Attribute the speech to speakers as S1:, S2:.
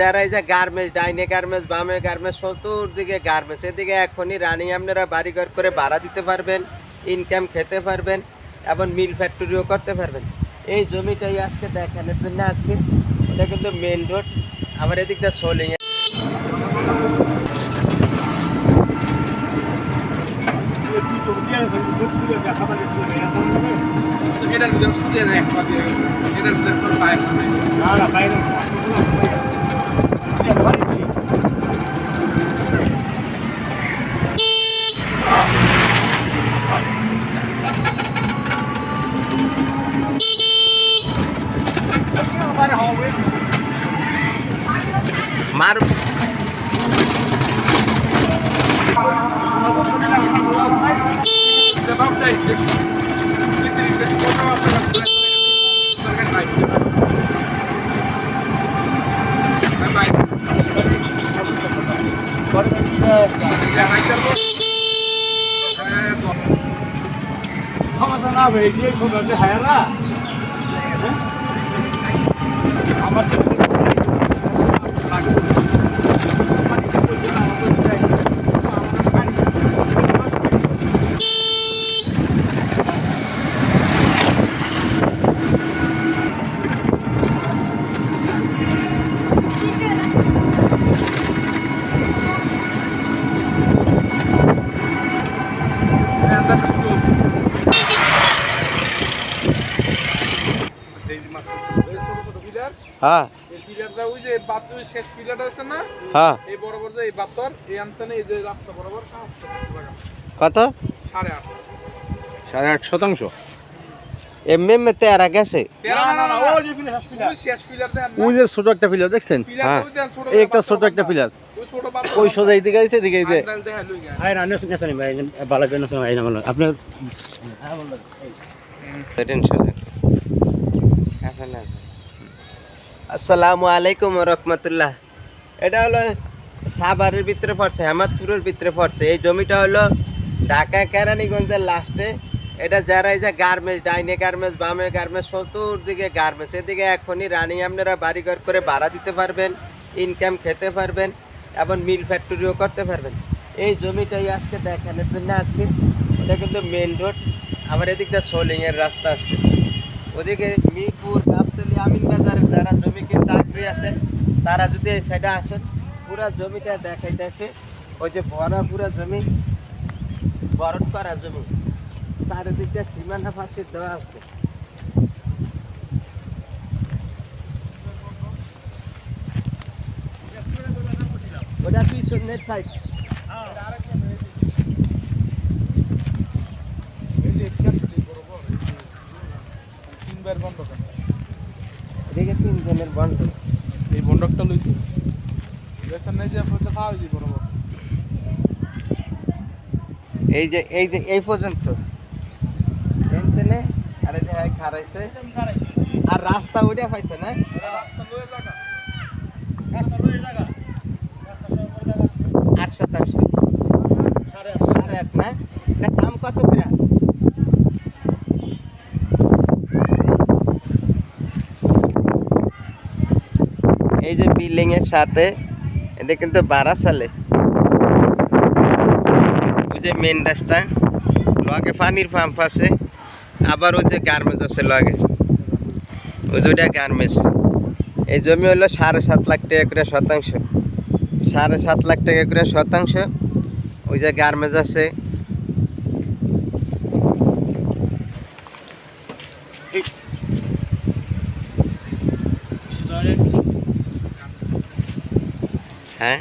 S1: যারা এই যে গার্মেন্টস, ডাইনে গার্মেন্টস, বামে গার্মেন্টস, চতুর্দিকে গার্মেন্টস, এদিকে এখনই রানিং আপনারা বাড়িঘর করে ভাড়া দিতে পারবেন, ইনকাম খেতে পারবেন এবং মিল ফ্যাক্টরিও করতে পারবেন। এই জমিটাই আজকে দেখানোর জন্য আছে। এটা কিন্তু মেন রোড, আবার এদিক দিয়ে সোলিং। মার
S2: ক্ষমতা না ভেঙে খোকাতে হায়ারা আমার
S1: হ্যাঁ
S2: এই পিলারটা ওই যে বাথরুমের শেষ পিলারটা আছে না,
S1: হ্যাঁ
S2: এই বরাবর যে এই বাতর এই আনতানে এই যে রাস্তা বরাবর সমস্ত জায়গা
S1: কত
S2: 8.5
S3: শতাংশ
S1: এমএম তেরা গেছে।
S2: না ওই যে পিলার শেষ পিলার দেন
S3: ওই যে ছোট একটা পিলার দেখছেন,
S1: হ্যাঁ।
S3: এই একটা ছোট একটা পিলার
S2: ওই ছোট বাতর
S3: ওই সোজা এইদিকে আছে, এদিকে এই যে
S2: আন্দাল দেখা লই গা
S3: আই রান্না শুনে ভাই ভালো করে না ভাই না বলো আপনার
S1: আসসালামু আলাইকুম রহমতুল্লাহ। এটা হলো সাভারের ভিতরে পড়ছে, হেমাদপুরের ভিতরে পড়ছে। এই জমিটা হলো ঢাকা কেরানীগঞ্জের লাস্টে। এটা যারা এই যে গার্মেন্টস, ডাইনে গার্মেন্টস, বামে গার্মেন্টস, চতুর্দিকে গার্মেন্টস, এদিকে এখনই রানিং আপনারা বাড়িঘর করে ভাড়া দিতে পারবেন, ইনকাম খেতে পারবেন এবং মিল ফ্যাক্টরিও করতে পারবেন। এই জমিটাই আজকে দেখানোর জন্য আছে। এটা কিন্তু মেন রোড, আবার এদিক দিয়ে সোলিংয়ের রাস্তা আছে। ওদিকে মিরপুর, গাবতলী, আমিনবাজারের যারা জমি কিনতে আগ্রহী আছেন তারা যদি এই সাইডে আসেন, পুরা জমিটা দেখাইতেছে। ওই যে ভরা পুরা জমি, বরণ করা জমি, চারিদিকে সীমানা ফাঁসি দেওয়া আছে। ওটা পিছনের সাইড।
S2: তিনবার বন্ধ করেন
S1: এদিকে তিনজনের বন্ধ।
S2: এই বন্ধকটা লইছি বেতন নাই যে পয়সা খাওয়া হইছে বরাবর
S1: এই পর্যন্ত এনতেনে। আর এই যে খারাইছে, আর রাস্তা ওইটা পাইছে না।
S2: রাস্তা লয়ে জায়গা
S1: 8 শতাংশ, 8.5 না। এটা দাম কত করে? এই যে বিল্ডিং এর সাথে এটা কিন্তু ভাড়া চলে। ওই যে মেন রাস্তা, লগে পানির পাম্প আছে, আবার ওই যে গার্মেন্টস আছে লগে, ওই যে ওইটা গার্মেন্টস। এই জমি হলো 7.5 লাখ টাকা করে শতাংশ, 7.5 লাখ টাকা করে শতাংশ। ওই যে গার্মেন্টস আছে। হ্যাঁ